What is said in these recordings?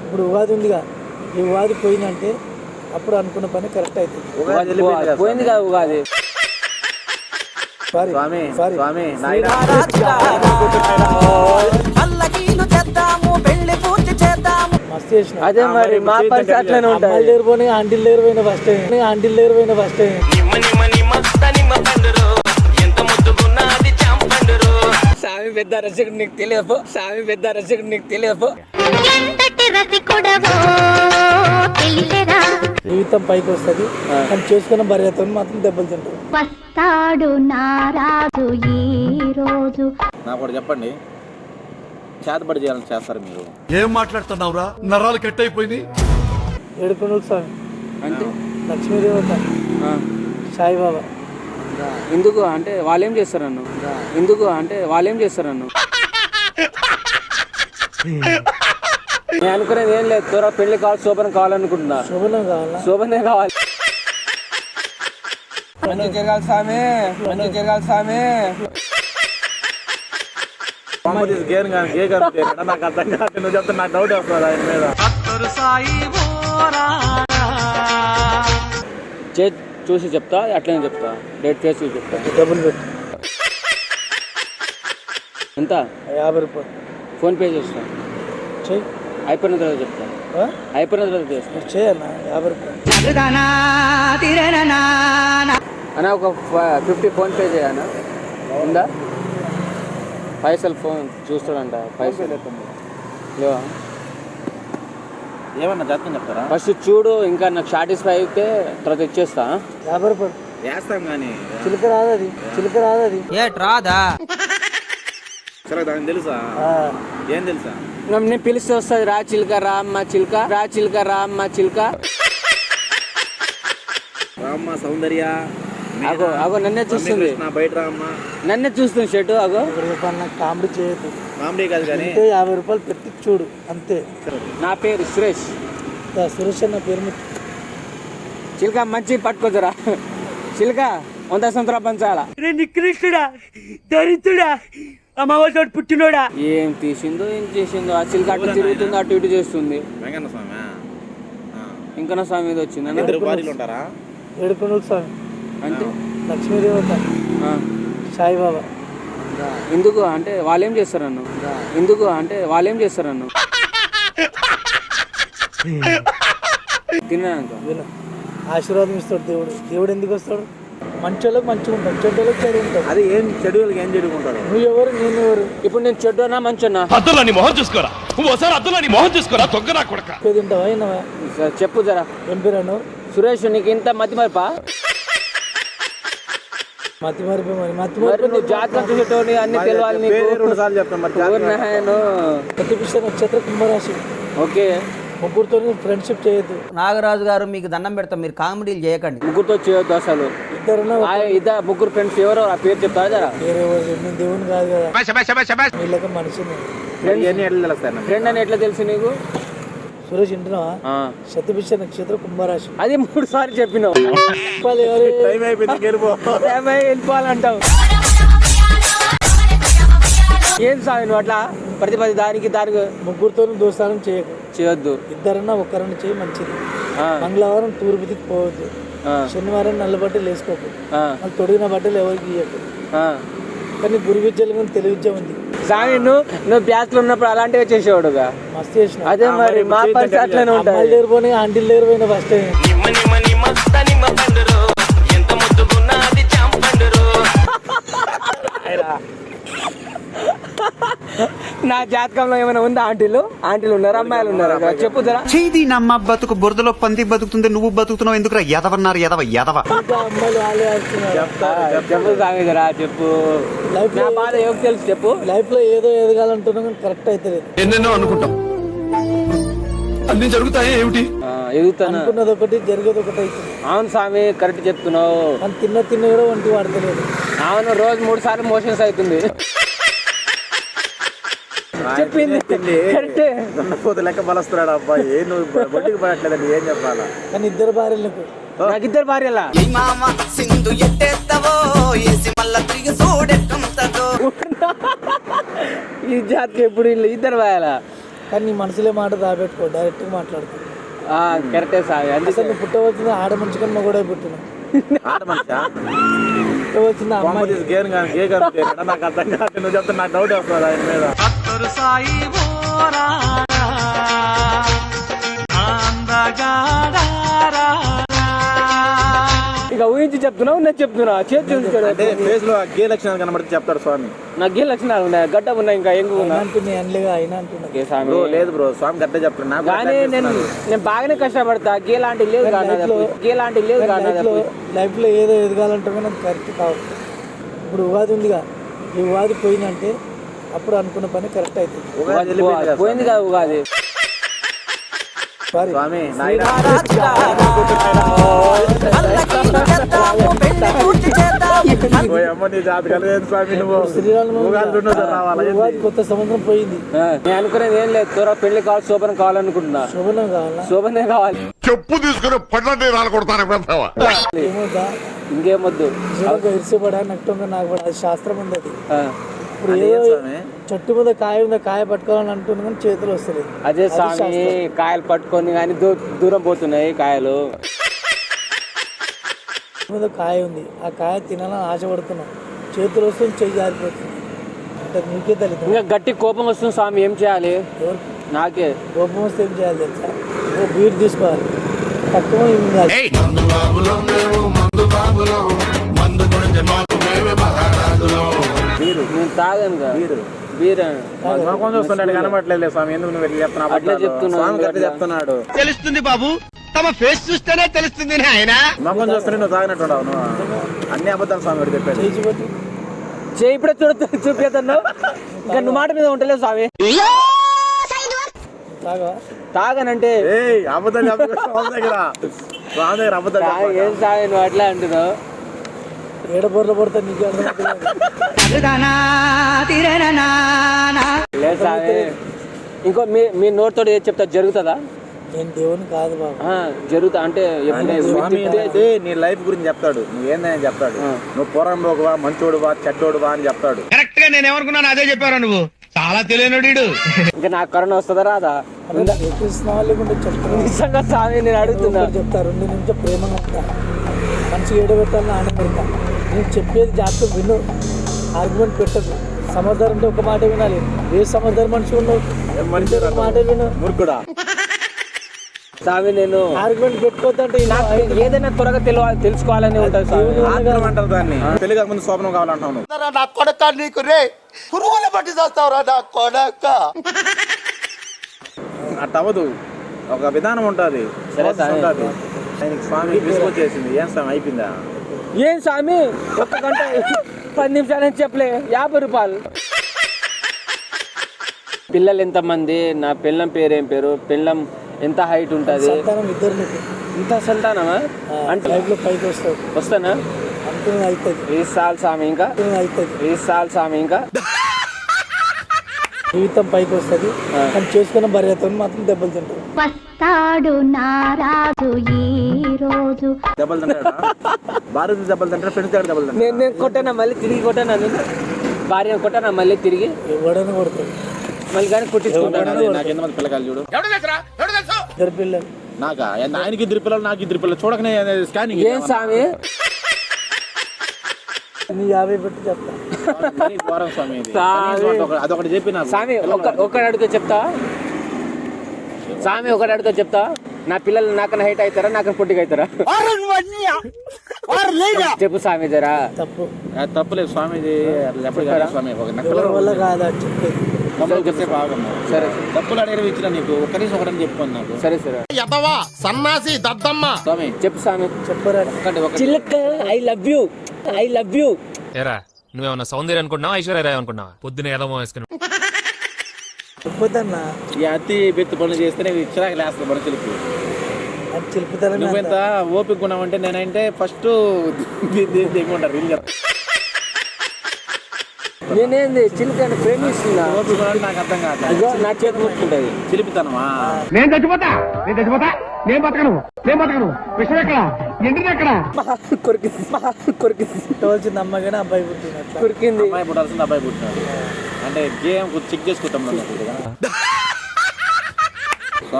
ఇప్పుడు ఉగాది ఉందిగా, ఈ ఉగాది పోయిందంటే అప్పుడు అనుకున్న పని కరెక్ట్ అవుతుంది. పోయింది కదా ఉగాది. సారీ స్వామి సారీ స్వామి మస్తు చేసిన. అదే మరి మా పరిస్థితి అట్లనే ఉంటుంది. అమ్మాయిల దగ్గర పోనీ ఆంటీల దగ్గర పోయిన ఫస్ట్ టైం, ఆంటీల దగ్గర పోయిన ఫస్ట్ టైం. స్వామి పెద్ద రసికుడు నీకు తెలియదు, స్వామి పెద్ద రసికుడు నీకు తెలియదు. జీవితం పైకి వస్తుంది కానీ చేసుకున్న భార్యతో మాత్రం దెబ్బలు తింటారు. వస్తాడు నారాజు ఈ రోజు. నాకు కూడా చెప్పండి, చేతబడి చేయాలని చేస్తారు మీరు? ఏం మాట్లాడుతున్నావురా, నరాలు కట్ అయిపోయింది. ఏడుకొండల స్వామి అంటే లక్ష్మీదేవత సాయిబాబా. ఎందుకు అంటే వాళ్ళేం చేస్తారు అన్ను, ఎందుకు అంటే వాళ్ళేం చేస్తారు అన్ను. నేను అనుకునేది ఏం లేదు, త్వరగా పెళ్లి కావాలి, శోభనం కావాలనుకుంటున్నా. శోభనం కావాలా? శోభనే కావాలి. మంచి జరగాలి స్వామి, మంచి జరగాలి స్వామి. నాకు అర్థం కాదు, నువ్వు చెప్తే నాకు డౌట్ వస్తుంది ఆయన మీద. చూసి చెప్తా, అట్లనే చెప్తా, డేట్ చేసి చెప్తా. డబ్బులు పెట్టు. ఎంత? 50 రూపాయలు ఫోన్ పే చేస్తా. చెయ్యి. అయిపోయిన తర్వాత చెప్తా, అయిపోయిన తర్వాత చేస్తా. చేయన్నా 50 రూపాయలు అన్నా. ఒక 50 ఫోన్ పే చేయనా, ఉందా? పైసలు ఫోన్ చూస్తాడంట, పైసలు లేవా? ఏమన్నా జాతకం చెప్తారా? ఫస్ట్ చూడు, ఇంకా నాకు సాటిస్ఫై అయితే తర్వాత ఇచ్చేస్తా. 50 రూపాయలు వేస్తాం కానీ చిలుక రాదు అది, చిలుక రాదు అది. రాదా? సరే దానికి తెలుసా? ఏం తెలుసా? నేను పిలిస్తే వస్తుంది, రా చిలుక, రా అమ్మ చిలుక, రా చిలుక, రా అమ్మ చిలుక. రామ్మ సౌందర్య అగో అగో నన్నే చూస్తుంది, బయట రామ్మ నన్నే చూస్తుంది షర్టు. అగో నాకు కామెడీ చేయొద్దు, కామెడీ కాదు కానీ 50 రూపాయలు పెట్టి చూడు అంతే. నా పేరు సురేష్. సురేష్ అన్న పేరు మీద చిలుక మంచి పట్టుకోజరా. చిలుక 100 సంవత్సరాలు పంచాలా. నికృష్టుడా, దరిద్రుడా, అమ్మవాడు పుట్టినోడా. ఏం తీసిందో ఏం చేసిందో, ఆ చిలుక అటు తిరుగుతుంది, అటు ఇటు చేస్తుంది. వెంకన్న స్వామి ఇంకా స్వామి మీద వచ్చింది. ఇద్దరు భార్యలు ఉంటారా? ఏడుకొండల స్వామి అంటే లక్ష్మీదేవత సాయిబాబా. ఎందుకు అంటే వాళ్ళేం చేస్తారు అన్ను, ఎందుకు అంటే వాళ్ళేం చేస్తారు అన్ను. తిన్నాక విను, ఆశీర్వాదం ఇస్తాడు దేవుడు. దేవుడు ఎందుకు వస్తాడు? మంచోళ్ళకి మంచిగా ఉంటాడు, చెడ్డోళ్ళకి చెడు ఉంటాడు. అది ఏం చెడుగులకి ఏం చెడుకుంటాడు? నువ్వు ఎవరు, నేను ఎవరు? ఇప్పుడు నేను చెడ్డోనా మంచోనా? అద్దులని మొహం చూసుకోరా, ఓసారి అద్దులని మొహం చూసుకోరా, తొక్కరా కొడక. తింటావా అయినవా? చెప్పు జరా. ఏం పేరు అన్నావు? సురేష్, నీకు ఇంత మతి మరిపా? మతి మరిపో. మరి మతి మరి నువ్వు జాతకం చూసేటోని అన్ని తెలియాలి నీకు. 2 సార్లు చెప్తాను మరి. ప్రతిపిష్ట నక్షత్ర కుంభరాశి. ఓకే, ముగ్గురితో ఫ్రెండ్షిప్ చేయొద్దు. నాగరాజు గారు మీకు దండం పెడతాం, మీరు కామెడీలు చేయకండి. ముగ్గురుతో చేయొద్దు అసలు. ఇద్దరు ముగ్గురు ఫ్రెండ్స్ ఎవరో ఆ పేరు చెప్తారా జరా? నేను దేవుని కాదు కదా, వీళ్ళక మనిషిని. ఫ్రెండ్ అని ఎట్లా తెలుసు నీకు? సురేష్ ఇంటున్నావా? శతభిష నక్షత్ర కుంభరాశి. అది 3 సార్లు చెప్పినావు. టైం అయిపోయింది, వెళ్ళిపోవాలంటావు. ఏం సాగు నువ్వు అట్లా ప్రతి దానికి ముగ్గురితో దోస్తానం చేయొద్దు. ఇద్దరన్నా ఒక్కరన్నా చేయి, మంచిది. మంగళవారం తూర్పు దిక్కు పోవద్దు, శనివారం నల్ల బట్టలు వేసుకోకు, తొడిగిన బట్టలు ఎవరికి ఇవ్వకు. కానీ గురు విద్యలు కానీ తెలుగు విద్య ఉంది. సామి నువ్వు బ్యాచ్ లో ఉన్నప్పుడు అలాంటివి చేసేవాడుగా. మస్తు చేసిన. అదే మరి మా పరిస్థితి అట్లనే ఉంటాయి. అమ్మాయిల దగ్గర పోనీ ఆంటీల దగ్గర పోయిన ఫస్ట్ టైం. నా జాతకంలో ఏమైనా ఉందా? ఆంటీలు ఉన్నారా, అమ్మాయిలు ఉన్నారా? చెప్పు జరా. చేది నమ్మ బతుకు బురదలో పంది బతుకుతుంది, నువ్వు బతుకుతున్నావు ఎందుకురా? ఎదవన్నారు ఎదవ ఎదవ. అమ్మాయిలు వాళ్ళే ఆడుతున్నారు. చెప్పు సామి జరా, చెప్పు. నా బాధ ఎవరికి తెలుసు చెప్పు. లైఫ్ లో ఏదో ఎదగాలంటున్నా కానీ కరెక్ట్ అవుతుంది. ఎన్నెన్నో అనుకుంటాం, అన్ని జరుగుతాయి ఏమిటి? ఎదుగుతాను అనుకున్నది ఒకటి, జరిగేది ఒకటి అవుతుంది. అవును స్వామి, కరెక్ట్ చెప్తున్నావు. కానీ తిన్న కూడా వంటి వాడతలేదు. అవును, రోజు 3 సార్లు మోషన్స్ అవుతుంది. చెప్పింది పోతే లెక్క బలస్తున్నాడు అబ్బాయి. నువ్వు బొట్టికి పడట్లేదండి, ఏం చెప్పాలా? కానీ ఇద్దరు భార్యలకు, నాకు 2 భార్యలా? ఈ జాతికి ఎప్పుడు 2 భార్యలా? కానీ నీ మనసులో మాట దాబెట్టుకో, డైరెక్ట్గా మాట్లాడుకో. కరెక్టే స్వామి. అందుకే అసలు నువ్వు పుట్టవలసింది ఆడ మనిషి కన్నా కూడా పుట్టినావు. ఆడ మనిషా పుట్టవలసింది అమ్మాయి. గేర్ కానీ గే కానీ నాకు అర్థం కాదు. నువ్వు చెప్తే నాకు డౌట్ వస్తుంది ఆయన మీద. ఇక ఊహించి చెప్తున్నావు, నేను చెప్తున్నా. చేతి అంటే ఫేస్ లో గే లక్షణాలు కనబడితే చెప్తాడు స్వామి. నాకు ఏ లక్షణాలు ఉన్నాయి, గడ్డ ఉన్నాయి, ఇంకా ఎంగు ఉన్నా. అంటుంది అనలేగా అయినా అంటున్నా. స్వామి బ్రో లేదు బ్రో, స్వామి గట్టే చెప్తాడు. నాకు కానీ నేను బాగానే కష్టపడతా. గే లాంటి లేదు గే లాంటి లేదు లైఫ్లో ఏదో ఎదగాలంటే నాకు కరెక్ట్ కావు. ఇప్పుడు ఉగాది ఉందిగా, ఈ ఉగాది పోయిందంటే అప్పుడు అనుకున్న పని కరెక్ట్ అవుతుంది. పోయింది కదా ఉగాది. సారీ స్వామి స్వామి నువ్వు ఉగాది కొత్త సంవత్సరం పోయింది. నేను అనుకునేది ఏం లేదు, త్వరగా పెళ్లి కావాలి, శోభనం కావాలనుకుంటున్నా. శోభనం కావాలా? శోభనే కావాలి. చెప్పు తీసుకుని పడ్డ రాలకొడతాను ఏమవుతా ఇంకేమొద్దు. ఇరిసిపడా నట్టుందా నాకు కూడా అది శాస్త్రం ఉంది. అది ఇప్పుడు అది ఏదో ఏం స్వామి? చెట్టు మీద కాయ ఉందా, కాయ పట్టుకోవాలని అంటున్నా కానీ చేతులు వస్తుంది. అదే స్వామి, కాయలు పట్టుకొని కానీ దూరం పోతున్నాయి కాయలు. మీద కాయ ఉంది, ఆ కాయ తినాలని ఆశపడుతున్నాం, చేతులు వస్తుంది, చెయ్యి జారిపోతుంది. అంటే నీకే తెలియదు. ఇంకా గట్టి కోపం వస్తుంది స్వామి, ఏం చేయాలి? ఎవరికి నాకే కోపం వస్తే ఏం చేయాలి తెలుసా? ఓ బీర్ తీసుకోవాలి, తక్కువ ఏం కాదు. నేను తాగాను కదా బీర్. చూస్తున్నాడు కనబడలేదు స్వామి. ఎందుకు నువ్వు వెళ్ళి చెప్తున్నావు? అట్లా చెప్తున్నాను. స్వామి గట్టే చెప్తున్నాడు. తెలుస్తుంది బాబు, తమ ఫేస్ చూస్తేనే తెలుస్తుంది ఆయన. మొఖం చూస్తుంటే నువ్వు తాగినట్టున్నావు. నువ్వు అన్ని అబద్ధాలు స్వామి వాడు చెప్పాడు. చేయి చూపట్టు. చేయి ఇప్పుడే చూపిస్తాను. ఇంకా నువ్వు మాట మీద ఉంటలేదు స్వామి. తాగా తాగనంటే అబద్ధాలు చెప్పు స్వామి దగ్గర. స్వామి దగ్గర అబద్ధాలు చెప్పకు. ఏం తాగి నువ్వు అట్లా అంటున్నావు? ఏడ బొర్ర పడతా నీకు అర్థం. లేదు స్వామి. ఇంకో మీ నోటితో ఏది చెప్తా జరుగుతుందా? నేను దేవుని కాదు బాబు. జరుగుతా అంటే స్వామి అయితే నీ లైఫ్ గురించి చెప్తాడు. నువ్వేందని చెప్తాడు. నువ్వు పొరం పోకువా, మంచోడువా, చెడ్డోడువా అని చెప్తాడు. కరెక్ట్ గా నేను ఏమనుకున్నాను అదే చెప్పారా నువ్వు. చాలా తెలియనుడు. ఇంకా నాకు కరోనా వస్తుందా రాదా? చూపిస్తున్నావా లేకుంటే చెప్తున్నా? నిజంగా స్వామి నేను అడుగుతున్నా. చెప్తా 2 నిమిషం ప్రేమగా ఉంటా, మంచిగా ఏడబెట్టాలని ఆనందపడతా. నేను చెప్పేది జాగ్రత్త విను, ఆర్గ్యుమెంట్ పెట్టదు. సమాధానం అంటే ఒక మాట వినాలి. ఏ సమాధానం మనిషి ఉన్నావు, ఒక మాట విను. మూర్ఖుడా స్వామి నేను ఆర్గ్యుమెంట్ పెట్టుకోవద్దంటే నాకు ఏదైనా త్వరగా తెలుసుకోవాలని ఉంటుంది స్వామి. ఆత్రం అంటారు దాన్ని. పెళ్లి కాకముందు స్వప్నం కావాలంటావు నువ్వు. నా కొడక నీకు రే పురుగులు పట్టి చేస్తావురా నా కొడక. అట్ట అవ్వదు, ఒక విధానం ఉంటుంది. ఆయనకి స్వామి విసుకొచ్చేసింది. ఏం స్వామి అయిపోయిందా? ఏం స్వామి 1 గంట 10 నిమిషాలు చెప్పలే 50 రూపాయలు. పిల్లలు ఎంతమంది? నా పిల్లం పేరేం పేరు? పిల్లం ఎంత హైట్ ఉంటుంది? సంతానం 2 నీకు. ఇంత సంతానమా? అంటే లైఫ్లో పైకి వస్తావు. వస్తానా? అనుకున్నది అవుతుంది. 20 సార్లు స్వామి. ఇంకా అవుతుంది. 20 సార్లు స్వామి. ఇంకా జీవితం పైకి వస్తుంది. కానీ చేసుకున్న భార్యతో మాత్రం దెబ్బలు తింటారు. వస్తాడు నారాజు ఈ రోజు. దెబ్బలు తింటాడా? భార్య దెబ్బలు తింటాడు, ఫ్రెండ్స్ దగ్గర దెబ్బలు తింటాడు. నేను కొట్టానా మళ్ళీ తిరిగి కొట్టానా? భార్య కొట్టానా మళ్ళీ తిరిగి? ఎవడని కొడతాడు మళ్ళీ కానీ కొట్టించుకుంటాను. నాకు ఎంతమంది పిల్లకాయలు చూడు. 2 పిల్లలు. నాకా? ఆయనకి 2 పిల్లలు, నాకు 2 పిల్లలు. చూడకనే స్కానింగ్. ఏం స్వామి? నీ 50 పెట్టి చెప్తా. స్వామి అదొకటి చెప్పి నాకు స్వామి ఒకటి అడిగితే చెప్తా. స్వామి ఒకటి అడిగితే చెప్తా. నా పిల్లలు నాకన్నా హైట్ అవుతారా, నాకన్నా పొట్టిగా అవుతారా? చెప్పు స్వామి జరా. తప్పు తప్పులేదు స్వామి. ఇది చెప్పారా స్వామి? ఒక నక్కల వల్ల కాదా చెప్పేది. చెప్తే బాగున్నా. సరే తప్పులు అడిగిన ఇచ్చిన నీకు కనీసం ఒకటని చెప్పుకోండి నాకు. సరే సరే సన్నాసి దద్దమ్మ. స్వామి చెప్పు స్వామి. చెప్పరా చిలక I love you, I love you. ఏరా నువ్వేమన్నా సౌందర్య అనుకుంటున్నావా, ఐశ్వర్య అనుకుంటున్నావా? పొద్దున ఏదో వేసుకుని చెప్పొద్దన్నా. ఈ అతి బెత్తు పనులు చేస్తేనే చిరాకు లేస్తుంది మనుషులకి. అది చెల్పుతానని నువ్వెంత ఓపిక ఉన్నావంటే నేనంటే ఫస్ట్ దిగుంటారు వీళ్ళు. నేనేంది చిలుకని ప్రేమిస్తున్నా. ఓపిక ఉన్నాడు నాకు అర్థం కాదు. అయ్యో నా చేతి ముట్టుకుంటుంది. చిలిపితనమా? నేను చచ్చిపోతా, నేను చచ్చిపోతా, నేను బతకను, నేను బతకను. విషయం ఎక్కడ, ఎండిది ఎక్కడ? కొరికింది పుట్టవలసింది అమ్మ కానీ అబ్బాయి పుట్టినట్ల. కొరికింది. అమ్మాయి పుట్టాల్సింది అబ్బాయి పుట్టినాడు. అంటే గేమ్ చెక్ చేసుకుంటాం.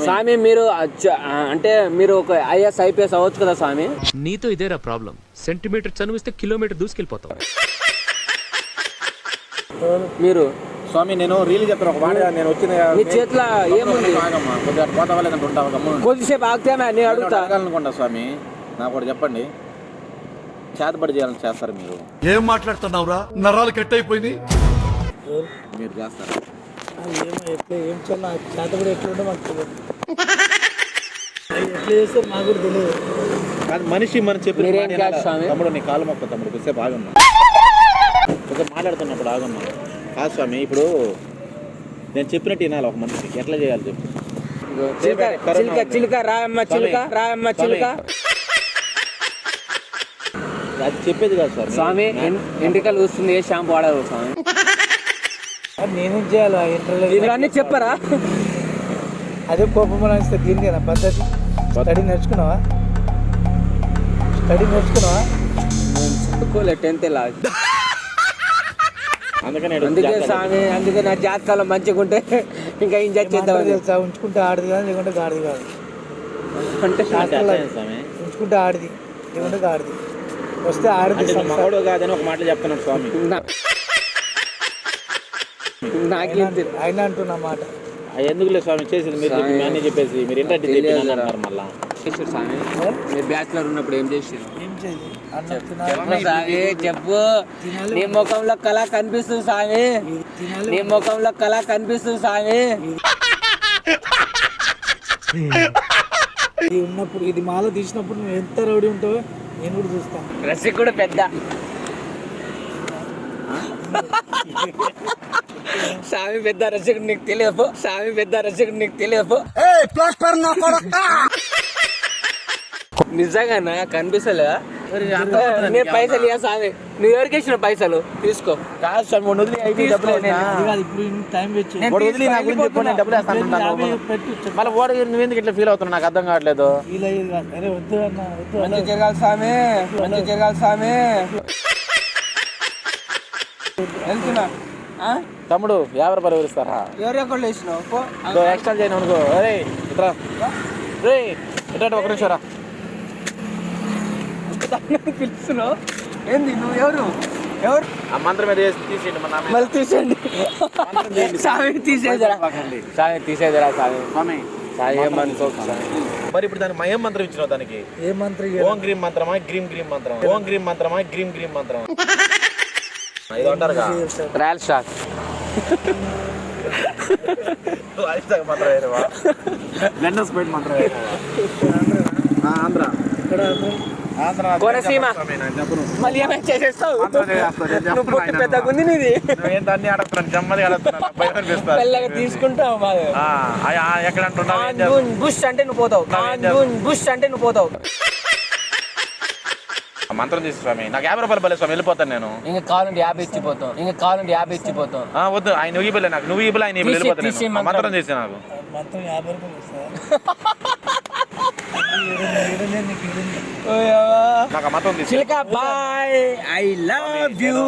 స్వామి మీరు అంటే మీరు ఒక ఐఎస్ ఐపీఎస్ అవ్వచ్చు కదా స్వామి. నీతో ఇదేరా ప్రాబ్లం. సెంటీమీటర్ చనువిస్తే కిలోమీటర్ దూసుకెళ్ళిపోతావు. మీరు స్వామి నేను రీల్ చెప్తాను ఒక మాట. నేను వచ్చిన మీ చేతిలో ఏముంది? కొద్దిగా పోతా వాళ్ళకంటే ఉంటావు గమ్మున కొద్దిసేపు ఆగితే నేను అడుగుతా. అడగాలనుకుంటా స్వామి, నాకు ఒకటి చెప్పండి. చేతబడి చేయాలని చేస్తారు మీరు? ఏం మాట్లాడుతున్నావురా, నరాలు కట్ అయిపోయింది. మీరు చేస్తారు ఏం చేయాలి చేత కూడా ఎట్లుంటే మాకు తెలియదు. ఎట్లా చేస్తారు మాకు కూడా తెలియదు. కాదు మనిషి మనం చెప్పిన మీరేం మాట కాదు వినాలా? స్వామి. తమ్ముడు నీ కాలు మొక్క తమ్ముడు కొద్దిసేపు ఆగమ్మా. కొద్దిసేపు మాట్లాడుతున్నప్పుడు ఆగమ్మా. కాదు స్వామి, ఇప్పుడు నేను చెప్పినట్టు వినాలి ఒక మనిషికి. ఎట్లా చేయాలి చెప్పు. చిలుక చిలుక రాయమ్మ చిలుక రాయమ్మ చిలుక. అది చెప్పేది కాదు స్వామి ఎంట్రికలు చూస్తుంది ఏ షాంపూ వాడరు స్వామి. నేనేం చేయాలి ఇంటర్వ్యూ? మీరు అన్ని చెప్పరా? అదే కోపం అనిస్తే దీనికి నా పద్ధతి. స్టడీ నేర్చుకున్నావా? చదువుకోలే 10th లాగా. అందుకని అందుకే స్వామి, అందుకే నా జాతకాలం మంచిగా ఉంటే ఇంకా ఎంజాయ్ చేద్దాం. తెలుసా? ఉంచుకుంటే ఆడిది కాదు, లేకుంటే గాడిది కాదు. అంటే స్వామి ఉంచుకుంటే ఆడిది, లేకుంటే గాడిది. వస్తే ఆడిది. మగడు కాదని ఒక మాట చెప్తున్నాడు స్వామి. నాకేం ఆయన అంటున్న మాట. ఎందుకులే స్వామి చేసింది మీరు చెప్పి అన్నీ చెప్పేసి మీరు ఏంటంటే చెప్పినారు మళ్ళా. స్వామి మీరు బ్యాచులర్ ఉన్నప్పుడు ఏం చేసారు? ఏం చేయదు స్వామి చెప్పు. నీ ముఖంలో కళ కనిపిస్తుంది స్వామి. నీ ముఖంలో కళ కనిపిస్తుంది స్వామి. ఇది ఉన్నప్పుడు, ఇది మాల తీసినప్పుడు నువ్వు ఎంత రౌడీ ఉంటావో నేను కూడా చూస్తాను. రసి కూడా పెద్ద స్వామి పెద్ద రసికుడు నీకు తెలియదు. స్వామి పెద్ద రసికుడు నీకు తెలియదు. నిజంగా కనిపిస్తలే. నేను పైసలు ఇవ్వ స్వామి. నువ్వు ఎవరికి ఇచ్చిన పైసలు తీసుకో. కాదు స్వామి వదిలి అయితే డబ్బులు ఇప్పుడు టైం వేస్ట్ వదిలి నా గురించి చెప్పు, నేను డబ్బులు వేస్తాను. మళ్ళీ ఓడి నువ్వు ఎందుకు ఇట్లా ఫీల్ అవుతున్నావు నాకు అర్థం కావట్లేదు. ఫీల్ అయ్యేది కాదు. అరే వద్దు అన్న, వద్దు. మంచి జరగాలి స్వామి, మంచి జరగాలి స్వామి. వెళ్తున్నా తమ్ముడు 50 రూపాయలు వివరిస్తారా? ఎవరెక్కడ వేసినావు? ఎక్స్ట్రా చేయను అనుకో. అరే ఇట్రా రే ఇట్లా ఒక నిమిషం రా. పిలుస్తున్నావు ఏంది? నువ్వు ఎవరు? ఆ మంత్రం మీద తీసేయండి మళ్ళీ తీసేయండి స్వామి. తీసేదరా స్వామి, తీసేదరా స్వామి. స్వామి స్వామి ఏమనుకో. మరి ఇప్పుడు దానికి ఏం మంత్రం ఇచ్చినావు దానికి? ఏ మంత్రం? ఓం గ్రీం మంత్రమా గ్రీం గ్రీం మంత్రం? ఓం గ్రీం మంత్రమా గ్రీం గ్రీం మంత్రం? ఇది అంటారుగా రాయల్ స్టాక్ మంత్రం వేరేవా? లెండర్ స్పైడ్ మంత్రం ఆంధ్ర కోనసీమ. మళ్ళీ ఏమైనా చేసేస్తావు? పెద్దగా ఉంది నీది. అన్ని అడుగుతున్నాను జమ్మది అడుగుతున్నాను. మెల్లగా తీసుకుంటావు. ఎక్కడ అంటున్నావు? బుష్ అంటే నువ్వు పోతావు. బుష్ అంటే నువ్వు పోతావు. మంత్రం తీసి స్వామి నాకు 50 రూపాయలు బలే స్వామి, వెళ్ళిపోతాను నేను. ఇంకా కావాలంటే 50 ఇచ్చిపోతాం. వద్దు ఆయన నువ్వు ఇవ్వలే నాకు, నువ్వు ఇవ్వలే ఆయన వెళ్ళిపోతాను. మంత్రం చేసి నాకు మొత్తం 50 రూపాయలు వస్తాయా? నాకు ఆ మంత్రం తీసి. చిలక బాయ్, ఐ లవ్ యూ.